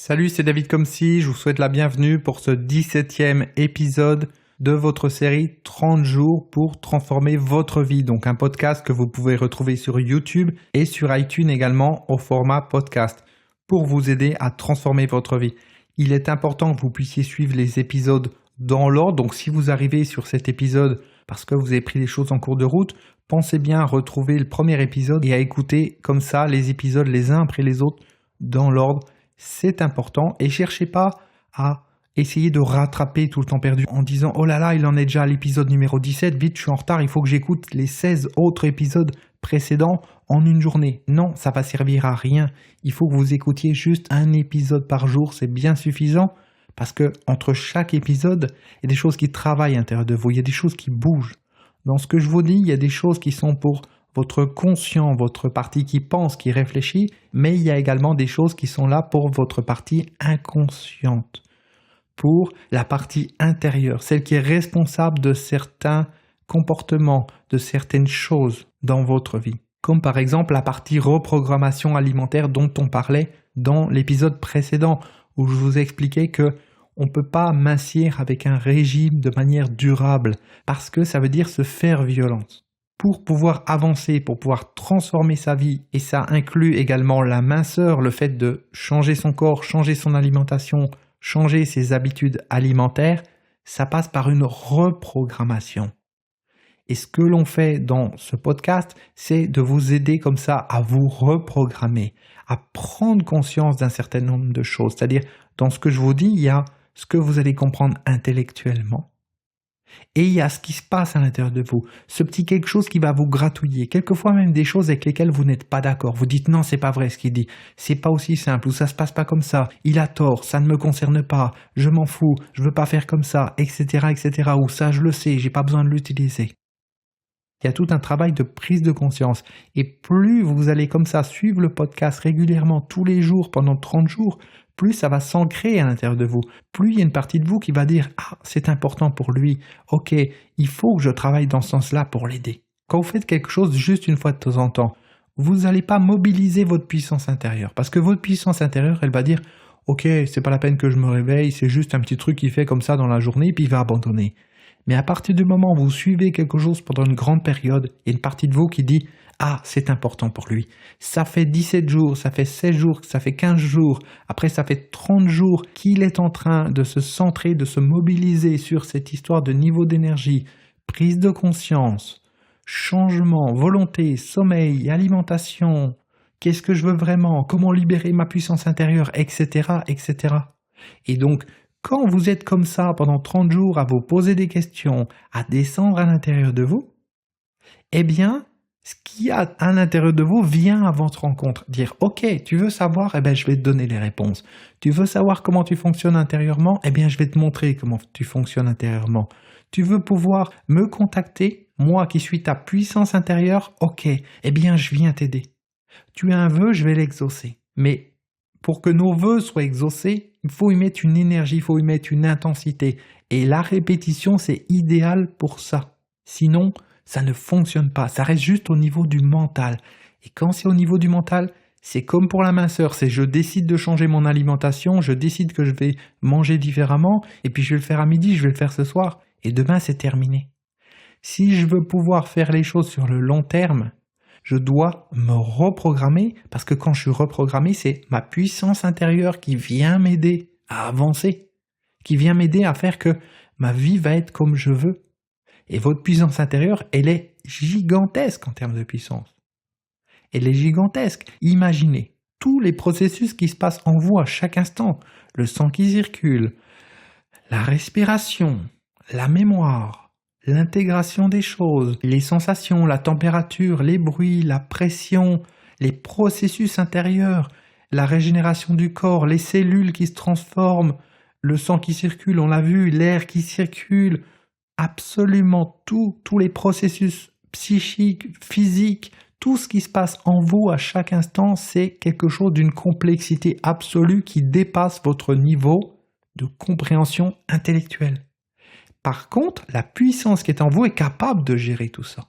Salut, c'est David Comsi, je vous souhaite la bienvenue pour ce 17e épisode de votre série 30 jours pour transformer votre vie. Donc un podcast que vous pouvez retrouver sur YouTube et sur iTunes également au format podcast pour vous aider à transformer votre vie. Il est important que vous puissiez suivre les épisodes dans l'ordre. Donc si vous arrivez sur cet épisode parce que vous avez pris des choses en cours de route, pensez bien à retrouver le premier épisode et à écouter comme ça les épisodes les uns après les autres dans l'ordre. C'est important et cherchez pas à essayer de rattraper tout le temps perdu en disant « Oh là là, il en est déjà à l'épisode numéro 17, vite, je suis en retard, il faut que j'écoute les 16 autres épisodes précédents en une journée. » Non, ça va servir à rien. Il faut que vous écoutiez juste un épisode par jour, c'est bien suffisant parce que entre chaque épisode, il y a des choses qui travaillent à l'intérieur de vous, il y a des choses qui bougent. Dans ce que je vous dis, il y a des choses qui sont pour votre conscient, votre partie qui pense, qui réfléchit, mais il y a également des choses qui sont là pour votre partie inconsciente, pour la partie intérieure, celle qui est responsable de certains comportements, de certaines choses dans votre vie, comme par exemple la partie reprogrammation alimentaire dont on parlait dans l'épisode précédent, où je vous expliquais que on ne peut pas mincir avec un régime de manière durable, parce que ça veut dire se faire violence. Pour pouvoir avancer, pour pouvoir transformer sa vie, et ça inclut également la minceur, le fait de changer son corps, changer son alimentation, changer ses habitudes alimentaires, ça passe par une reprogrammation. Et ce que l'on fait dans ce podcast, c'est de vous aider comme ça à vous reprogrammer, à prendre conscience d'un certain nombre de choses. C'est-à-dire, dans ce que je vous dis, il y a ce que vous allez comprendre intellectuellement, et il y a ce qui se passe à l'intérieur de vous, ce petit quelque chose qui va vous gratouiller, quelquefois même des choses avec lesquelles vous n'êtes pas d'accord. Vous dites non, c'est pas vrai ce qu'il dit, c'est pas aussi simple, ou ça se passe pas comme ça, il a tort, ça ne me concerne pas, je m'en fous, je veux pas faire comme ça, etc., etc., ou ça je le sais, j'ai pas besoin de l'utiliser. Il y a tout un travail de prise de conscience. Et plus vous allez comme ça suivre le podcast régulièrement tous les jours pendant 30 jours, plus ça va s'ancrer à l'intérieur de vous. Plus il y a une partie de vous qui va dire « Ah, c'est important pour lui. Ok, il faut que je travaille dans ce sens-là pour l'aider. » Quand vous faites quelque chose juste une fois de temps en temps, vous n'allez pas mobiliser votre puissance intérieure. Parce que votre puissance intérieure, elle va dire « Ok, c'est pas la peine que je me réveille, c'est juste un petit truc qu'il fait comme ça dans la journée, puis il va abandonner. » Mais à partir du moment où vous suivez quelque chose pendant une grande période, il y a une partie de vous qui dit « Ah, c'est important pour lui. Ça fait 17 jours, ça fait 16 jours, ça fait 15 jours, après ça fait 30 jours qu'il est en train de se centrer, de se mobiliser sur cette histoire de niveau d'énergie, prise de conscience, changement, volonté, sommeil, alimentation, qu'est-ce que je veux vraiment, comment libérer ma puissance intérieure, etc., etc. » Et donc, quand vous êtes comme ça pendant 30 jours à vous poser des questions, à descendre à l'intérieur de vous, eh bien, ce qu'il y a à l'intérieur de vous vient à votre rencontre. Dire, ok, tu veux savoir, eh bien, je vais te donner les réponses. Tu veux savoir comment tu fonctionnes intérieurement, eh bien, je vais te montrer comment tu fonctionnes intérieurement. Tu veux pouvoir me contacter, moi qui suis ta puissance intérieure, ok, eh bien, je viens t'aider. Tu as un vœu, je vais l'exaucer. Mais pour que nos vœux soient exaucés, il faut y mettre une énergie, il faut y mettre une intensité. Et la répétition, c'est idéal pour ça. Sinon, ça ne fonctionne pas. Ça reste juste au niveau du mental. Et quand c'est au niveau du mental, c'est comme pour la minceur. C'est je décide de changer mon alimentation, je décide que je vais manger différemment, et puis je vais le faire à midi, je vais le faire ce soir, et demain c'est terminé. Si je veux pouvoir faire les choses sur le long terme, je dois me reprogrammer parce que quand je suis reprogrammé, c'est ma puissance intérieure qui vient m'aider à avancer, qui vient m'aider à faire que ma vie va être comme je veux. Et votre puissance intérieure, elle est gigantesque en termes de puissance. Elle est gigantesque. Imaginez tous les processus qui se passent en vous à chaque instant. Le sang qui circule, la respiration, la mémoire, l'intégration des choses, les sensations, la température, les bruits, la pression, les processus intérieurs, la régénération du corps, les cellules qui se transforment, le sang qui circule, on l'a vu, l'air qui circule, absolument tous les processus psychiques, physiques, tout ce qui se passe en vous à chaque instant, c'est quelque chose d'une complexité absolue qui dépasse votre niveau de compréhension intellectuelle. Par contre, la puissance qui est en vous est capable de gérer tout ça.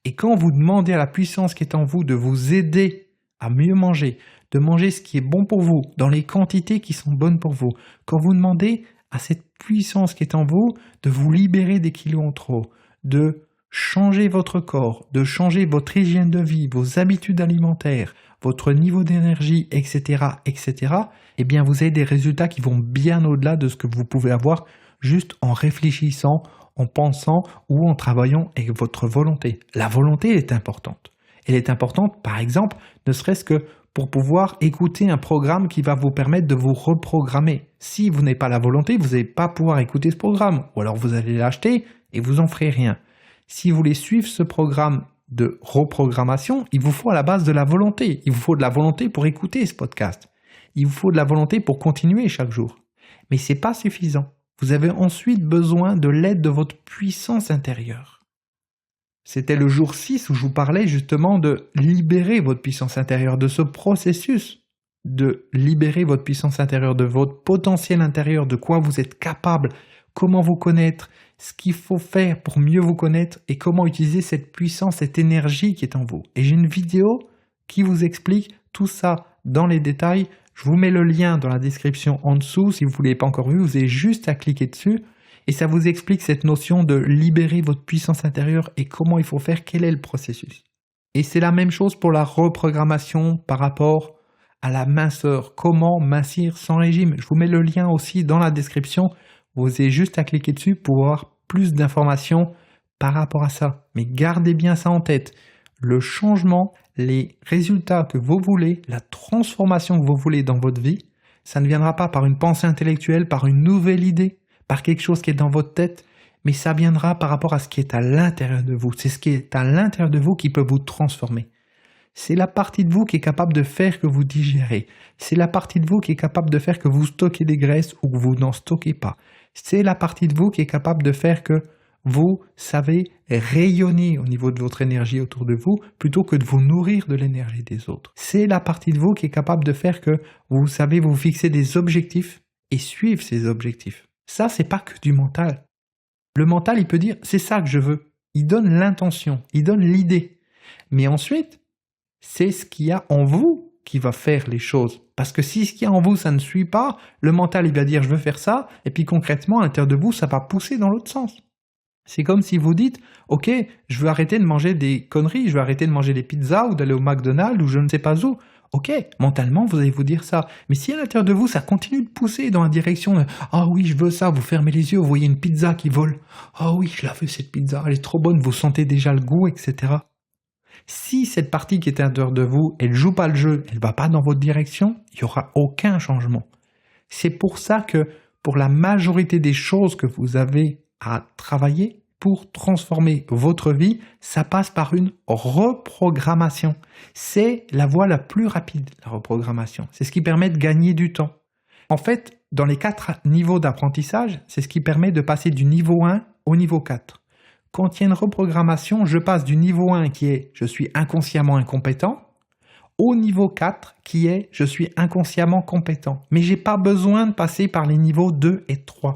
Et quand vous demandez à la puissance qui est en vous de vous aider à mieux manger, de manger ce qui est bon pour vous, dans les quantités qui sont bonnes pour vous, quand vous demandez à cette puissance qui est en vous de vous libérer des kilos en trop, de changer votre corps, de changer votre hygiène de vie, vos habitudes alimentaires, votre niveau d'énergie, etc., etc., eh bien vous avez des résultats qui vont bien au-delà de ce que vous pouvez avoir juste en réfléchissant, en pensant ou en travaillant avec votre volonté. La volonté est importante. Elle est importante, par exemple, ne serait-ce que pour pouvoir écouter un programme qui va vous permettre de vous reprogrammer. Si vous n'avez pas la volonté, vous n'allez pas pouvoir écouter ce programme, ou alors vous allez l'acheter et vous n'en ferez rien. Si vous voulez suivre ce programme de reprogrammation, il vous faut à la base de la volonté. Il vous faut de la volonté pour écouter ce podcast. Il vous faut de la volonté pour continuer chaque jour. Mais ce n'est pas suffisant. Vous avez ensuite besoin de l'aide de votre puissance intérieure. C'était le jour 6 où je vous parlais justement de libérer votre puissance intérieure, de ce processus de libérer votre puissance intérieure, de votre potentiel intérieur, de quoi vous êtes capable, comment vous connaître, ce qu'il faut faire pour mieux vous connaître et comment utiliser cette puissance, cette énergie qui est en vous. Et j'ai une vidéo qui vous explique tout ça dans les détails. Je vous mets le lien dans la description en dessous. Si vous ne l'avez pas encore vu, vous avez juste à cliquer dessus. Et ça vous explique cette notion de libérer votre puissance intérieure et comment il faut faire, quel est le processus. Et c'est la même chose pour la reprogrammation par rapport à la minceur. Comment mincir sans régime. Je vous mets le lien aussi dans la description. Vous avez juste à cliquer dessus pour avoir plus d'informations par rapport à ça. Mais gardez bien ça en tête. Le changement, les résultats que vous voulez, la transformation que vous voulez dans votre vie, ça ne viendra pas par une pensée intellectuelle, par une nouvelle idée, par quelque chose qui est dans votre tête, mais ça viendra par rapport à ce qui est à l'intérieur de vous. C'est ce qui est à l'intérieur de vous qui peut vous transformer. C'est la partie de vous qui est capable de faire que vous digérez. C'est la partie de vous qui est capable de faire que vous stockez des graisses ou que vous n'en stockez pas. C'est la partie de vous qui est capable de faire que vous savez rayonner au niveau de votre énergie autour de vous plutôt que de vous nourrir de l'énergie des autres. C'est la partie de vous qui est capable de faire que vous savez vous fixer des objectifs et suivre ces objectifs. Ça, c'est pas que du mental. Le mental, il peut dire « c'est ça que je veux ». Il donne l'intention, il donne l'idée. Mais ensuite, c'est ce qu'il y a en vous qui va faire les choses. Parce que si ce qu'il y a en vous, ça ne suit pas, le mental, il va dire « je veux faire ça », et puis concrètement, à l'intérieur de vous, ça va pousser dans l'autre sens. C'est comme si vous dites « ok, je veux arrêter de manger des conneries, je veux arrêter de manger des pizzas ou d'aller au McDonald's ou je ne sais pas où ». Ok, mentalement, vous allez vous dire ça. Mais si à l'intérieur de vous, ça continue de pousser dans la direction de « ah oui, je veux ça », vous fermez les yeux, vous voyez une pizza qui vole. « ah oui, je la veux cette pizza, elle est trop bonne », vous sentez déjà le goût, etc. Si cette partie qui est à l'intérieur de vous, elle ne joue pas le jeu, elle ne va pas dans votre direction, il n'y aura aucun changement. C'est pour ça que pour la majorité des choses que vous avez à travailler, pour transformer votre vie, ça passe par une reprogrammation. C'est la voie la plus rapide, la reprogrammation. C'est ce qui permet de gagner du temps. En fait, dans les 4 niveaux d'apprentissage, c'est ce qui permet de passer du niveau 1 au niveau 4. Quand il y a une reprogrammation, je passe du niveau 1 qui est « je suis inconsciemment incompétent » au niveau 4 qui est « je suis inconsciemment compétent ». Mais je n'ai pas besoin de passer par les niveaux 2 et 3.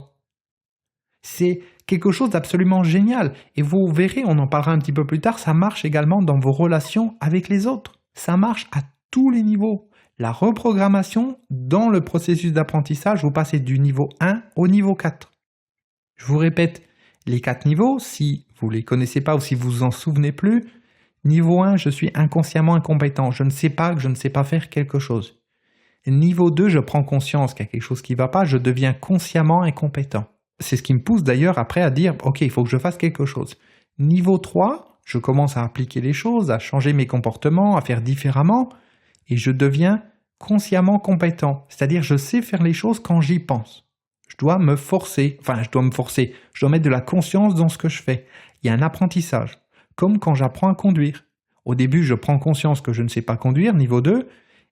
C'est quelque chose d'absolument génial. Et vous verrez, on en parlera un petit peu plus tard, ça marche également dans vos relations avec les autres. Ça marche à tous les niveaux. La reprogrammation, dans le processus d'apprentissage, vous passez du niveau 1 au niveau 4. Je vous répète les 4 niveaux, si vous ne les connaissez pas ou si vous vous en souvenez plus. Niveau 1, je suis inconsciemment incompétent. Je ne sais pas que je ne sais pas faire quelque chose. Niveau 2, je prends conscience qu'il y a quelque chose qui ne va pas, je deviens consciemment incompétent. C'est ce qui me pousse d'ailleurs après à dire « ok, il faut que je fasse quelque chose ». Niveau 3, je commence à appliquer les choses, à changer mes comportements, à faire différemment et je deviens consciemment compétent. C'est-à-dire je sais faire les choses quand j'y pense. Je dois me forcer, je dois mettre de la conscience dans ce que je fais. Il y a un apprentissage, comme quand j'apprends à conduire. Au début, je prends conscience que je ne sais pas conduire, niveau 2,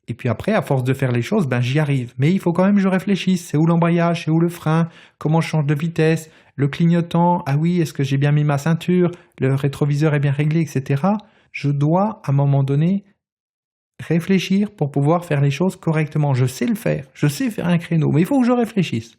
et puis après, à force de faire les choses, j'y arrive. Mais il faut quand même que je réfléchisse. C'est où l'embrayage? C'est où le frein? Comment je change de vitesse? Le clignotant? Ah oui, est-ce que j'ai bien mis ma ceinture? Le rétroviseur est bien réglé, etc. Je dois, à un moment donné, réfléchir pour pouvoir faire les choses correctement. Je sais le faire. Je sais faire un créneau, mais il faut que je réfléchisse.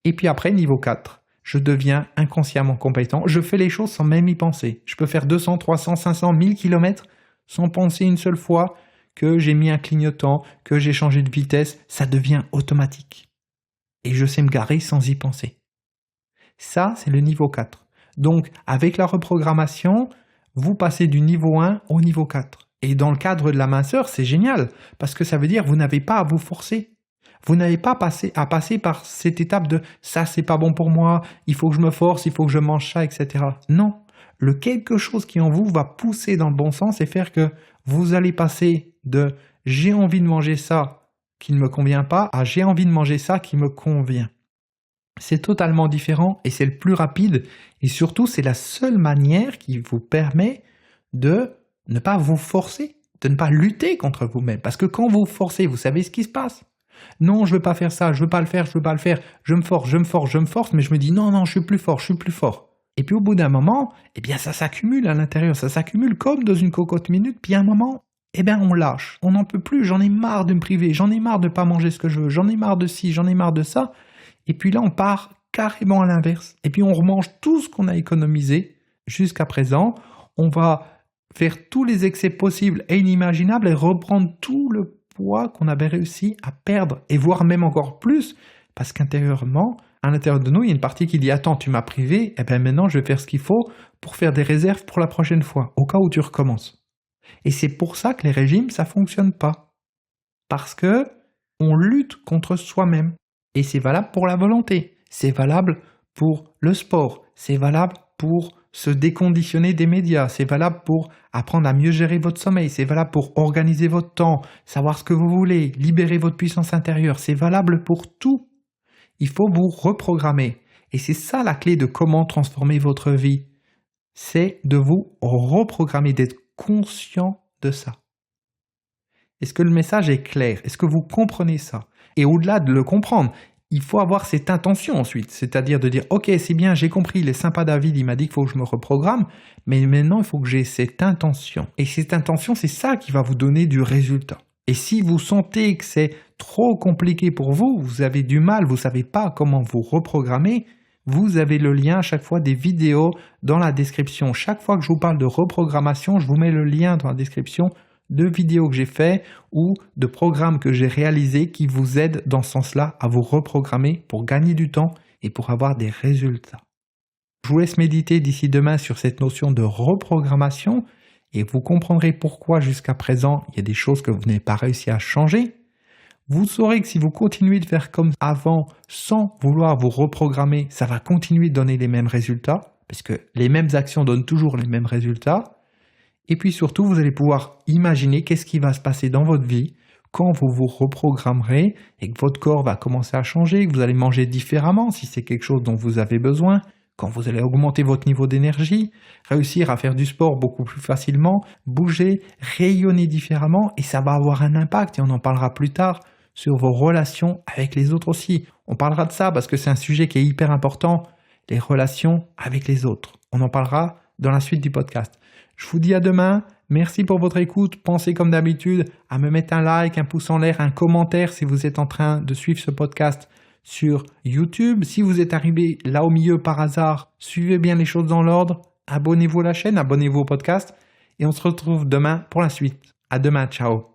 Et puis après, niveau 4, je deviens inconsciemment compétent. Je fais les choses sans même y penser. Je peux faire 200, 300, 500, 1000 km sans penser une seule fois que j'ai mis un clignotant, que j'ai changé de vitesse, ça devient automatique. Et je sais me garer sans y penser. Ça, c'est le niveau 4. Donc, avec la reprogrammation, vous passez du niveau 1 au niveau 4. Et dans le cadre de la minceur, c'est génial, parce que ça veut dire que vous n'avez pas à vous forcer. Vous n'avez pas à passer par cette étape de « ça, c'est pas bon pour moi, il faut que je me force, il faut que je mange ça, etc. » Non, le quelque chose qui en vous va pousser dans le bon sens et faire que vous allez passer de « j'ai envie de manger ça qui ne me convient pas » à « j'ai envie de manger ça qui me convient ». C'est totalement différent et c'est le plus rapide et surtout c'est la seule manière qui vous permet de ne pas vous forcer, de ne pas lutter contre vous-même. Parce que quand vous forcez, vous savez ce qui se passe. Non, je ne veux pas faire ça, je ne veux pas le faire, je ne veux pas le faire. Je me force, mais je me dis non, je suis plus fort. Et puis au bout d'un moment, eh bien ça s'accumule à l'intérieur, ça s'accumule comme dans une cocotte minute, puis à un moment, eh bien on lâche, on n'en peut plus, j'en ai marre de me priver, j'en ai marre de ne pas manger ce que je veux, j'en ai marre de ci, j'en ai marre de ça. Et puis là, on part carrément à l'inverse. Et puis on remange tout ce qu'on a économisé jusqu'à présent. On va faire tous les excès possibles et inimaginables et reprendre tout le poids qu'on avait réussi à perdre, et voire même encore plus, parce qu'intérieurement, à l'intérieur de nous, il y a une partie qui dit « Attends, tu m'as privé, eh bien maintenant je vais faire ce qu'il faut pour faire des réserves pour la prochaine fois, au cas où tu recommences. » Et c'est pour ça que les régimes, ça ne fonctionne pas. Parce que on lutte contre soi-même. Et c'est valable pour la volonté, c'est valable pour le sport, c'est valable pour se déconditionner des médias, c'est valable pour apprendre à mieux gérer votre sommeil, c'est valable pour organiser votre temps, savoir ce que vous voulez, libérer votre puissance intérieure, c'est valable pour tout. Il faut vous reprogrammer. Et c'est ça la clé de comment transformer votre vie. C'est de vous reprogrammer, d'être conscient de ça. Est-ce que le message est clair? Est-ce que vous comprenez ça? Et au-delà de le comprendre, il faut avoir cette intention ensuite, c'est-à-dire de dire « Ok, c'est bien, j'ai compris, il est sympa David, il m'a dit qu'il faut que je me reprogramme, mais maintenant il faut que j'ai cette intention. » Et cette intention, c'est ça qui va vous donner du résultat. Et si vous sentez que c'est trop compliqué pour vous, vous avez du mal, vous ne savez pas comment vous reprogrammer, vous avez le lien à chaque fois des vidéos dans la description. Chaque fois que je vous parle de reprogrammation, je vous mets le lien dans la description de vidéos que j'ai fait ou de programmes que j'ai réalisés qui vous aident dans ce sens-là à vous reprogrammer pour gagner du temps et pour avoir des résultats. Je vous laisse méditer d'ici demain sur cette notion de reprogrammation et vous comprendrez pourquoi jusqu'à présent il y a des choses que vous n'avez pas réussi à changer. Vous saurez que si vous continuez de faire comme avant sans vouloir vous reprogrammer, ça va continuer de donner les mêmes résultats parce que les mêmes actions donnent toujours les mêmes résultats. Et puis surtout, vous allez pouvoir imaginer qu'est-ce qui va se passer dans votre vie quand vous vous reprogrammerez et que votre corps va commencer à changer, que vous allez manger différemment si c'est quelque chose dont vous avez besoin, quand vous allez augmenter votre niveau d'énergie, réussir à faire du sport beaucoup plus facilement, bouger, rayonner différemment et ça va avoir un impact et on en parlera plus tard sur vos relations avec les autres aussi. On parlera de ça parce que c'est un sujet qui est hyper important, les relations avec les autres. On en parlera dans la suite du podcast. Je vous dis à demain, merci pour votre écoute, pensez comme d'habitude à me mettre un like, un pouce en l'air, un commentaire si vous êtes en train de suivre ce podcast sur YouTube. Si vous êtes arrivé là au milieu par hasard, suivez bien les choses dans l'ordre, abonnez-vous à la chaîne, abonnez-vous au podcast et on se retrouve demain pour la suite. À demain, ciao.